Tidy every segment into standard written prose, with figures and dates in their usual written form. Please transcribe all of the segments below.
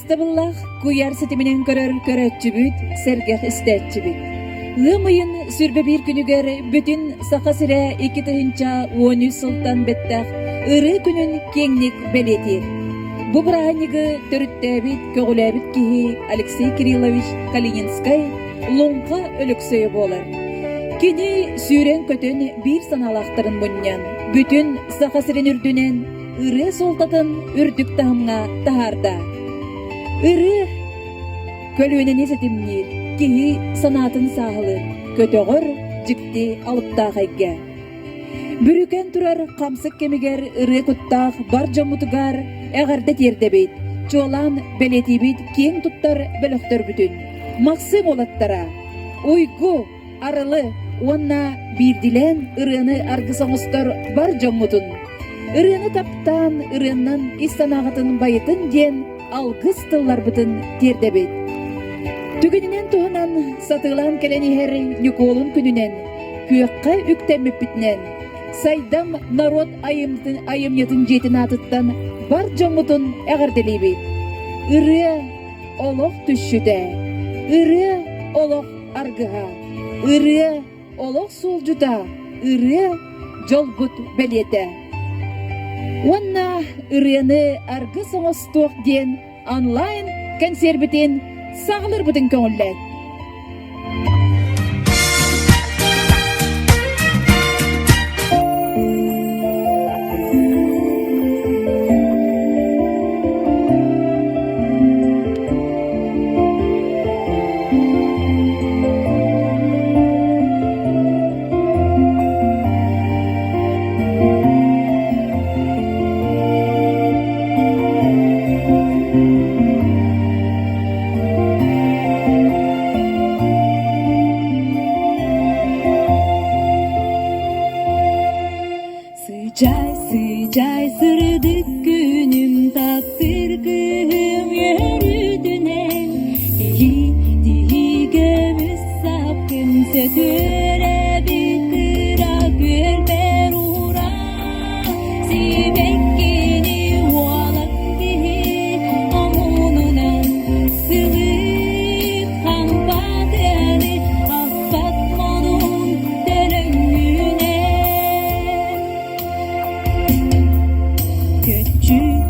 Астабыллах куяр сетиминен көрөччүбүт, сергех истеччүбүт. Лымыйын сүрбе бир күнүгер бүтүн сака сире 2 султан беттах ыры күнүн кеңник белетир. Бу браанигы төрүттөбүт, көгүлөбүт кихи Алексей Кириллович Калининскай луңка өлөксөйө болар. Кини сүйрен көтөн бир саналактарын муннян, бүтүн сака сирен үрдүнен ыры солтатын үрдүк тахымга тахарда. Ыры көлүнен есетимнир, кихи санатын сағылы, көтөгөр жикти алыптағайга. Бүрүкен турар камсык кемигер ыры куттах бар жомутугар эгерде тердебейт, чолан белетибит кең туттар бөлөктөр бүтүн. Максым олаттара, уйгу, арылы, онна бирдилен ырыны аргысоңустор бар жомутун. Ырыны таптан, ырыннан истанагытын байытын ден алгыс тыллар бүтүн тердебейт. Түгүнүнен туһунан сатылан келенихер Николун күнүнен, күйөккө үктеммеппитнен, сайдам народ айымнетін жетін атыттан бар жомутун эгерделейбейт. Ыры олох түшшүдө, ыры олох аргыга, ыры олох сулжута, ыры жолбут белете. Онна ырыны аргы соңостук ден онлайн консервитин сағылыр бүтін көңіллән. Sıcay sırdık günüm taktırgım yürüdünen Dihi gömüş sapkın sötüre bitira gülber uğra Sibekkini hualak dihi amununan Sıvıp hampatını affetmanın dönümüne Göçü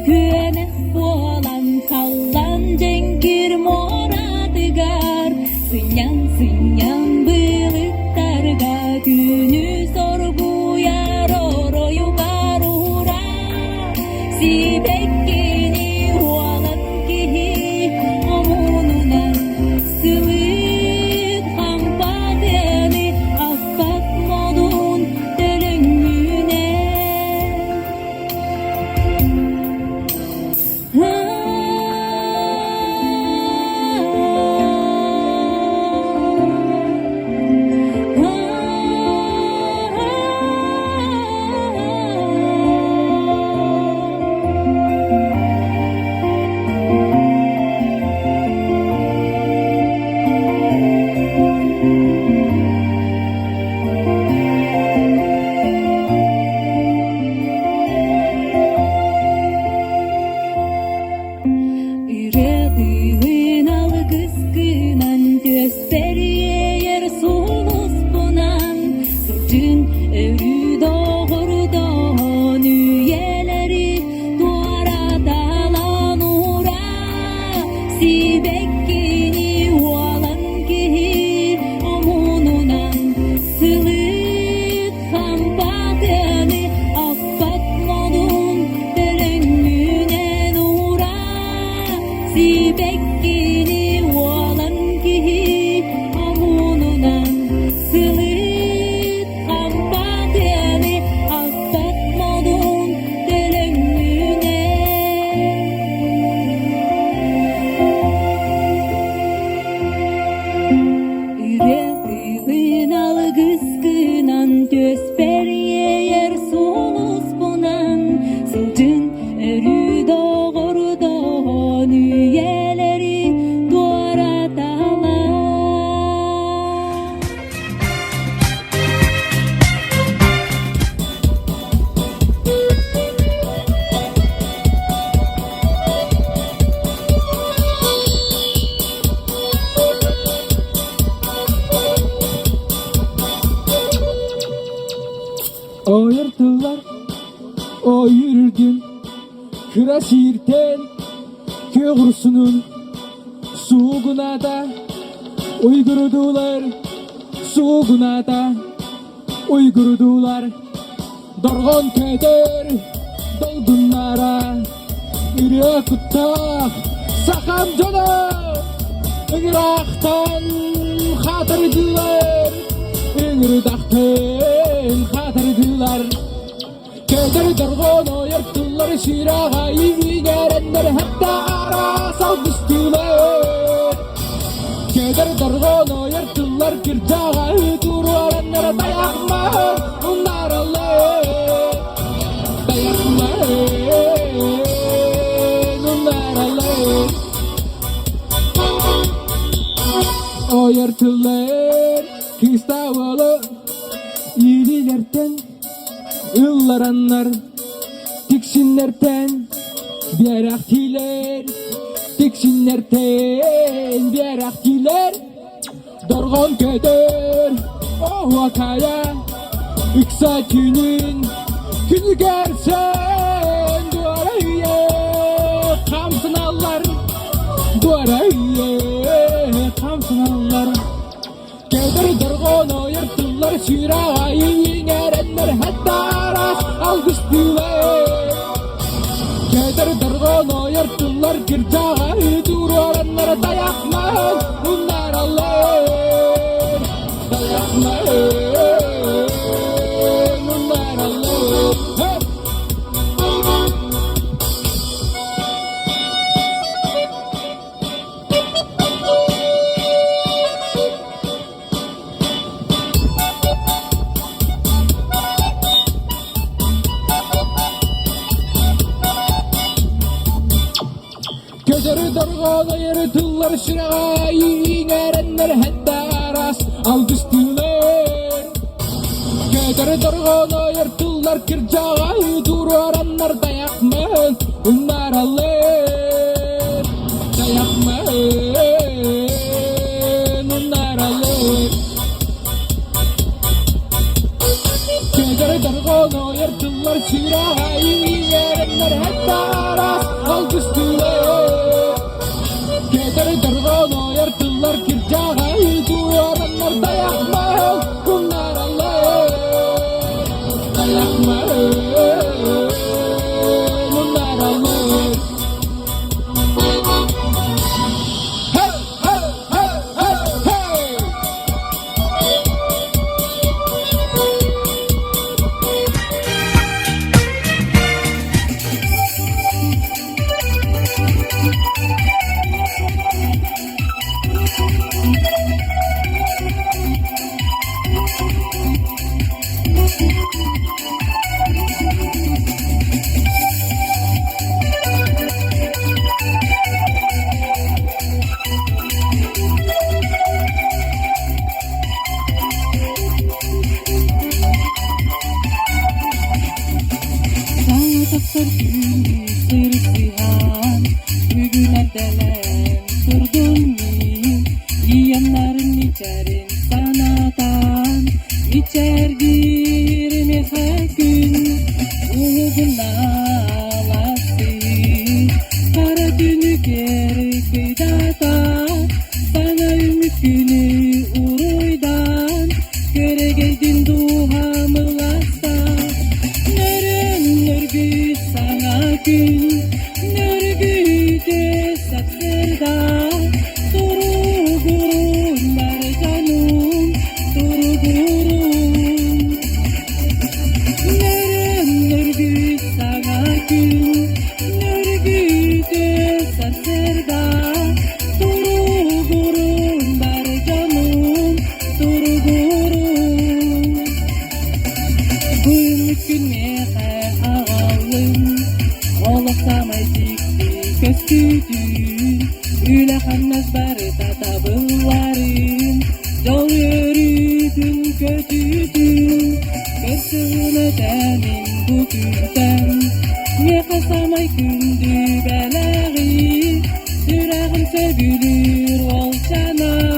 güene boğalan kallan cenkir moradıgar Sınyan Oyurdular, o yürüdüm Kıra şiirten Köğürsünün Suğuna da Uygurdular Suğuna da Uygurdular Dorgon köder Dolgunlara Ürek kutak Sakam jona Iraktan Hatırdılar Iraktan Hatırdılar Köder dorgon oyurdular Şirağa iğnerenler Hatta ara salgıçtılar Köder dorgon oyurdular Kircağa duruaranlar Dayakma onlar Allah Dayakma onlar Allah Oyurdular Kistavalı İlilerden Illaranlar Tiksinlerden Bieraktiler Tiksinlerden Bieraktiler Dorgon köder O vakaya Iksa günün Günü gersen Duaraya Kamsın allar Duaraya Kamsın allar Köder dorgon oyurdular Şirağa iğnerenler Hatta aras algıçtılar Köder dorgon oyurdular Kircağa duruaranlar Dayakma bunlar Allah Dayakma bunlar Allah Hep Köder dorgon oyurdular Şirağa iğnerenler Hatta aras algıçtılar Köder dorgon oyurdular Kircağa duruaranlar Dayakma bunlar Allah Dayakma bunlar Allah Köder dorgon oyurdular Şirağa iğnerenler Hatta aras algıçtılar Köder dorgon oyurdular Kircağa duruaranlar Dayakma bunlar Allah Dayakma bunlar Allah Hey hey hey hey hey Sana doktor günü sırtıhan Bugün erdelen durdun mu Yiyenlerin içerin sanadan İçerdir mehakün Uğuzuna alası Kara günü geri kıydada Sana ümit günü uruydan Göre geldin duhamılasa Nörgü sana gün Nörgü de saksırda Duru gurun mercanum Duru gurun Nörgü sana gün Nörgü de saksırda Duru gurun mercanum Duru gurun Gülmük günmeğe ağalım Olaksamay dikti köstüdün Üle kanmaz bari tatabıların Yol yürüdün kötüdün Köstüğüne demin bugünden Ne kasamay gündü beleri Yüreğim sevülür olcana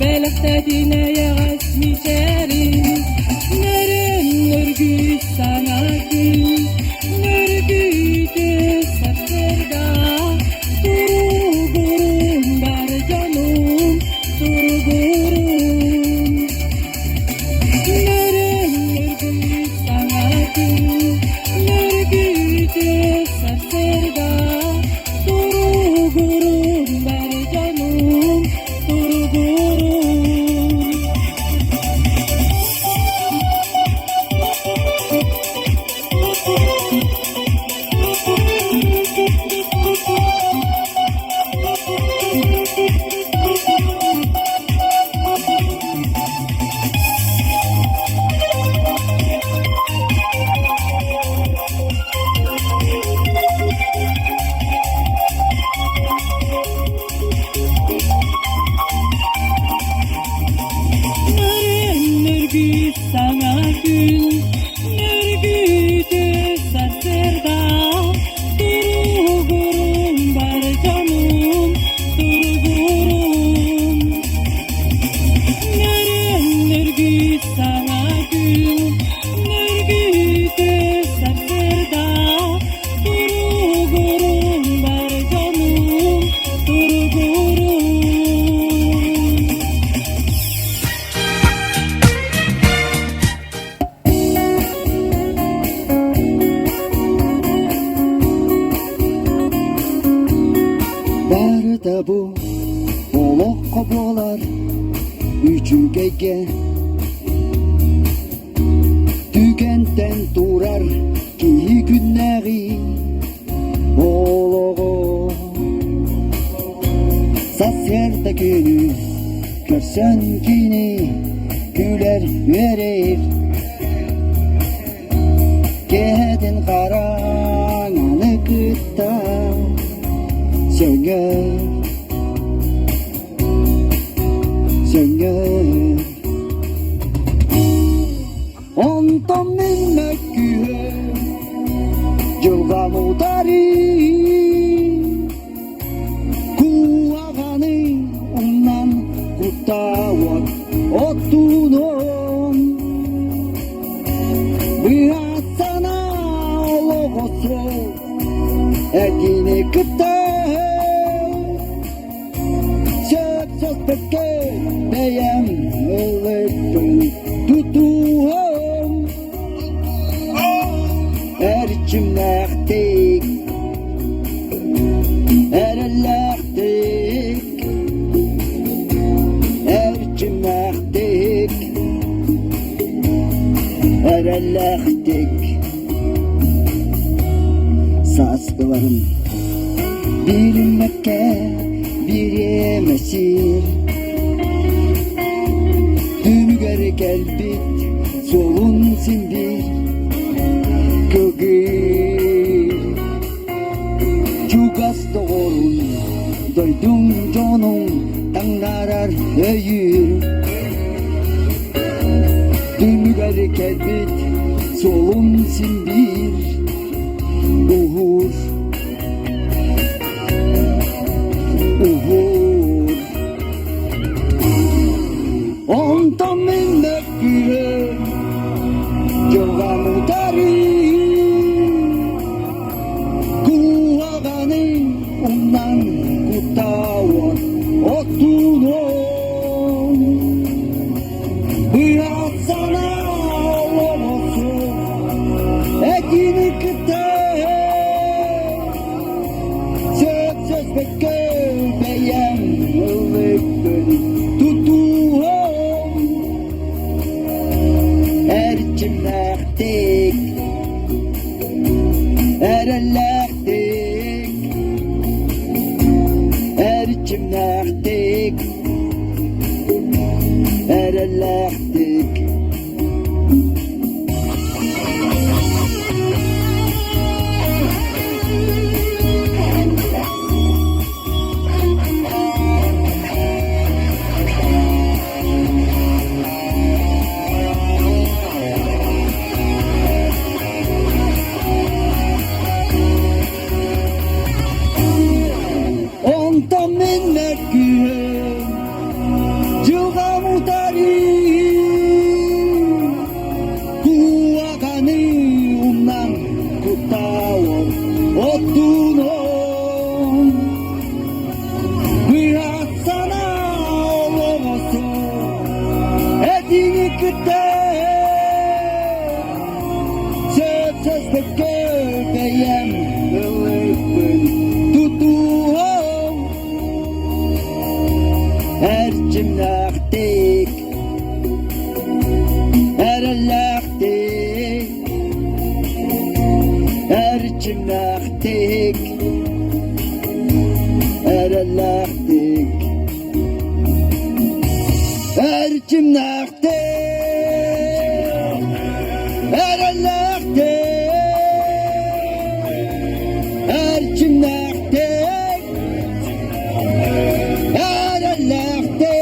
Belek dediğine yağız mişerim Neren örgü sana gül, örgüde sarsırda. Durgurum bar canım, durgurum. Neren örgü sana gül, örgüde sarsırda. Durgurum bar canım, durgurum. Örgü sana gül, örgüde sarsırda. Durgurum bar canım, durgurum. Örgü sana gül, örgüde sarsırda. Durgurum bar canım, durgurum. Barda bu olok koblolar üçügege Tügenden durar ki günleri ologo Saz yerde günü görsen kini güler verir Geden karananı kıtta sönger sönger ondan minmek gühe yılga mudari kuağanı ondan kutavat otunun bıyasana ologosu etini kıta Porque vean el tutuğum Erçimlektik Erelektik Erçimlektik Erelektik Saskılarım bir Mekke bir Mesir Dümgeri gelbit solun sindir Gögir Cugas doğurun Doydum canım Tangarar öyür Dümgeri gelbit solun sindir Uhur Uhur ondan minnek gühe Yoga mudari Kuağanı ondan kutavat otunun Bıyasana olomosu ekini kıta Söz bekleyen ılıktır tutuğum Erçimlektik Erelektik Erçimlektik Erelektik vakitte söz köpeğim ılıkın tutuğum her cimnaktik her allaktik her cimnaktik her allaktik her cimnaktik her allaktik her cimnaktik her allaktik.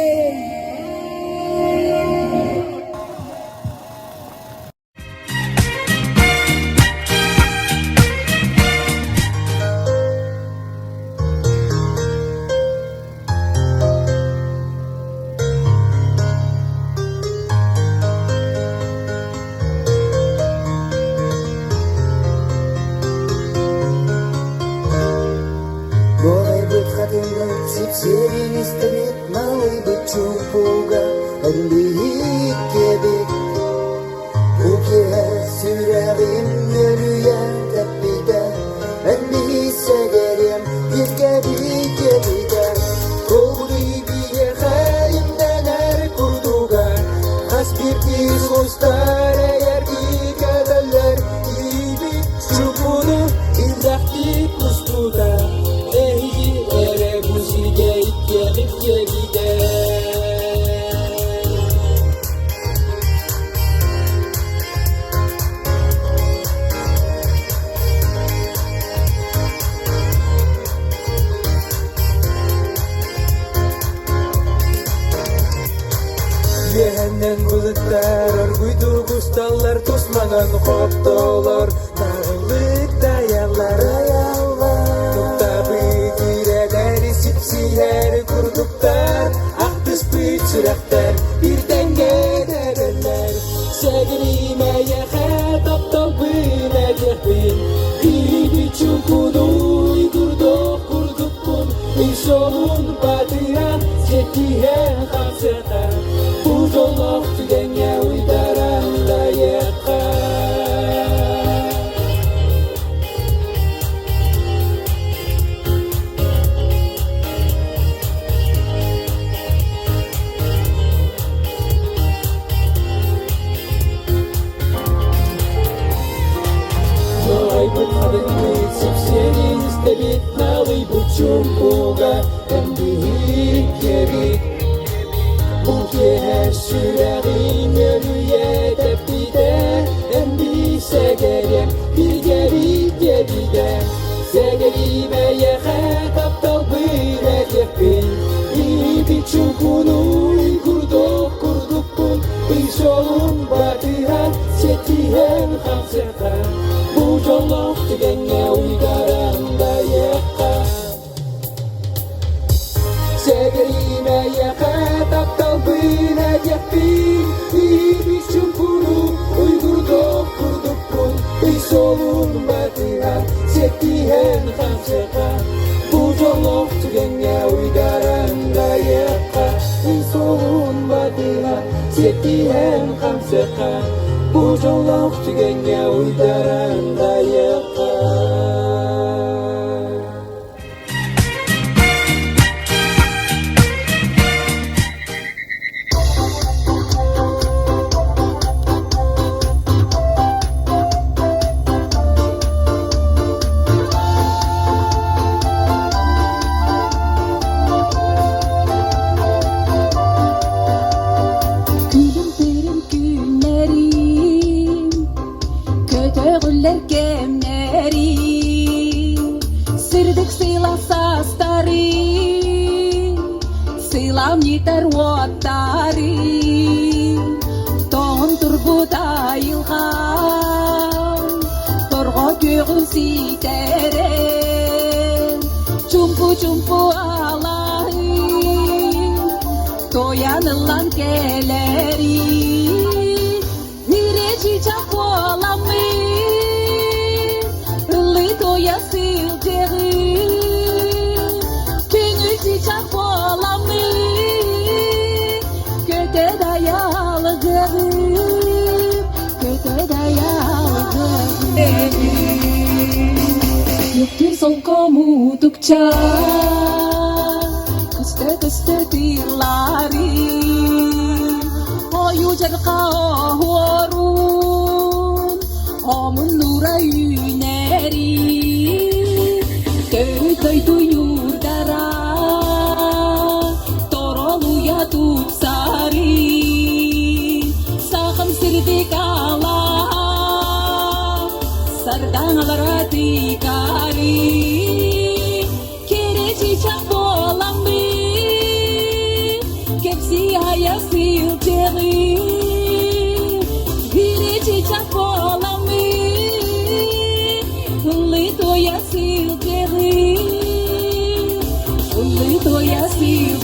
Голый быть хотел, сипсерин истерит, малый быть чупуга, арлиик кебек. Уке сürəğim ölüyə təppidə, mən bilsəgərəm, yekəbidə. Qoldu biyə xəyimdən ər kurduga, az bir diz qoystar əgər dikədələr, gibi çupunu ildaxtik ustuda. Ehli ere buzilge ikke gider. Cehennem bulutlar, örgüydü kustallar, tosmanan koptolar, narlık dayalar. Noktabı gireler, sipsiler, kurduklar, aktıs püçürekler, birden gederler. Segrime yehe, taptal bine yehbin, bir çukunu uydurduk, kurduk kun, bir solun batıya, çetihe hamseka. Buzolok tügenge uydaran da yeka. Noy butmadın sipserin istebit nalı bu çumpuga endihik yerik. Buke her süreğim ölüye tepkide en bir segerem bir geride segerime yehe kaptal bire yekbin bir çukunu kurduk kun bir solun batıra setihen hamseka bu jolok tügenge uygaran da yekka segerime yehe taptal bine yekbin bir çukunu uydurduk kun bir solun batıra setihen hamseka bu jolok tügenge uygaran da yekka bir solun batıra setihen hamseka bu jolok tügenge uygaran da yekka. Kötüler kemlerim Sırdık sıyla sastarim Sıylam yeter vattarim Toğun turguda ilham Torga göğün siterim Çumpu Allah'ım Toyanılan gelerim Vireci çak olamım Köte dayalı Tükür sol komudukça Kıste tirlari Oyu jarqa horun Omun nura yüneri Töy tuyur dara Toroluya tutsari Sakım sirdik Allah Sardangalara tikari Kere çiçek bolambi Kepsi hayasil ceri Kere çiçek bolambi Lito yasil ceri Lito yasil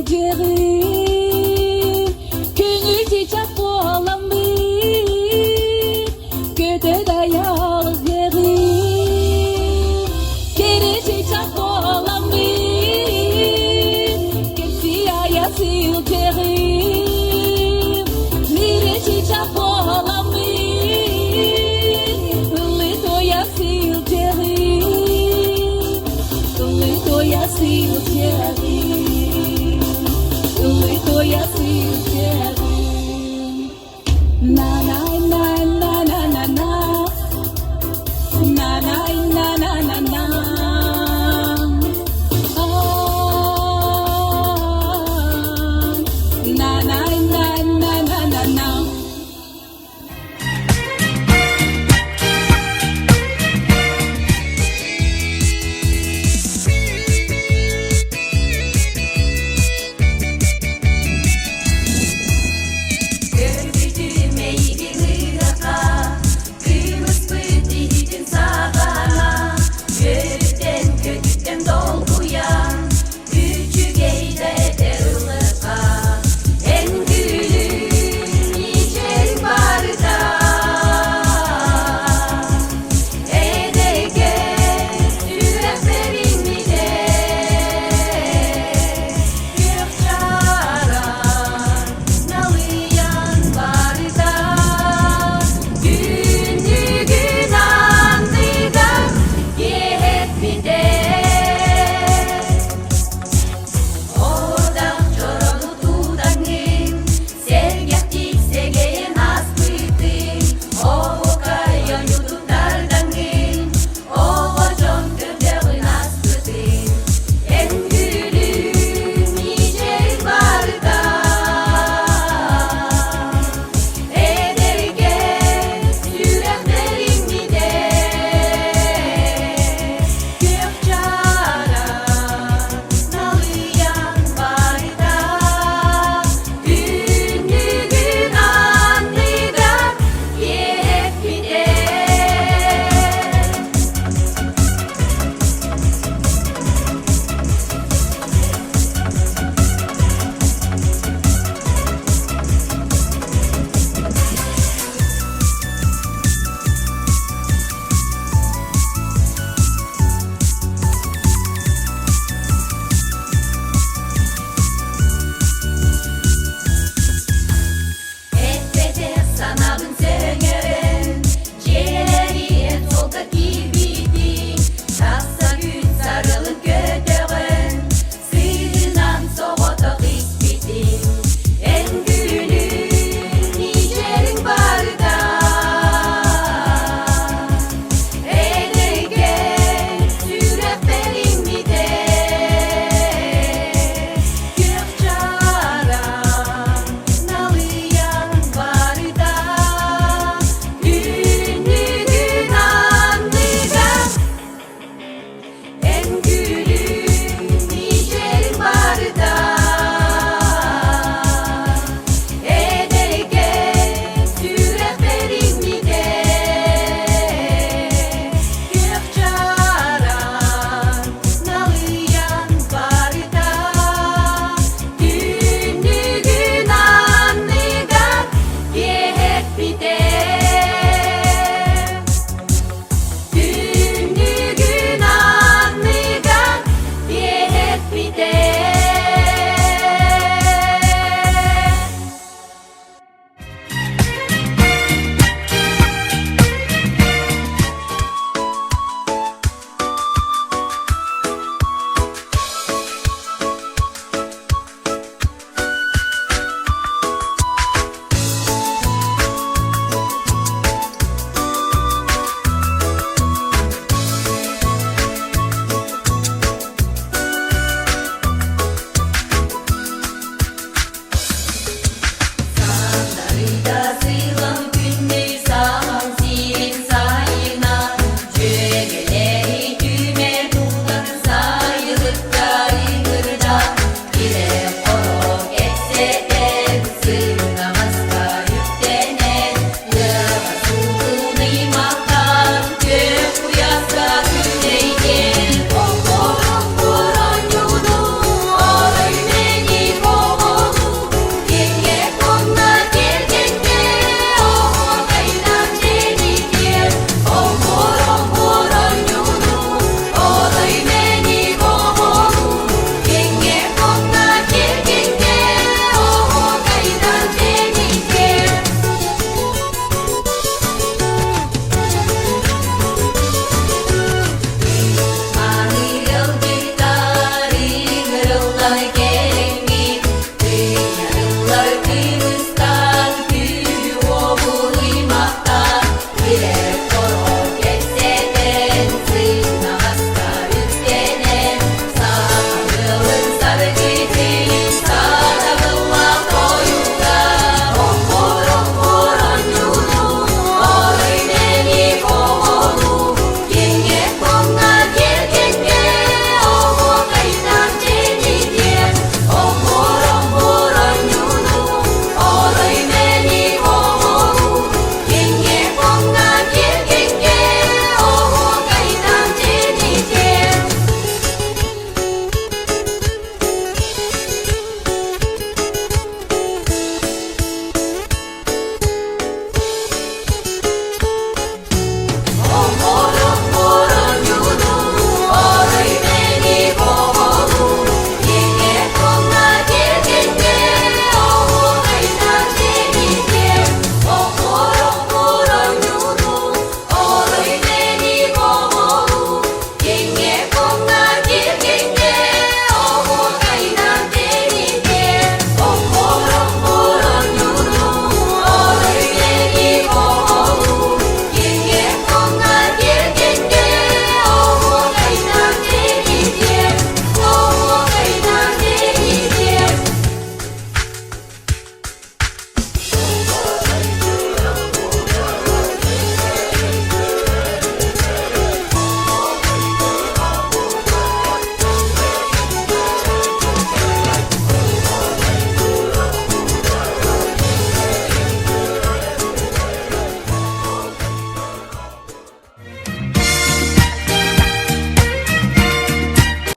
ceri Könül çiçek bolambi Göde dayalı geri Kere çiçek bolambi Kepsi ayasil geri Lire çiçek bolambi Lito yasil geri Lito yasil geri Lito yasil geri Na na na na na na na Na na na na na na Na na na na na na na Bir de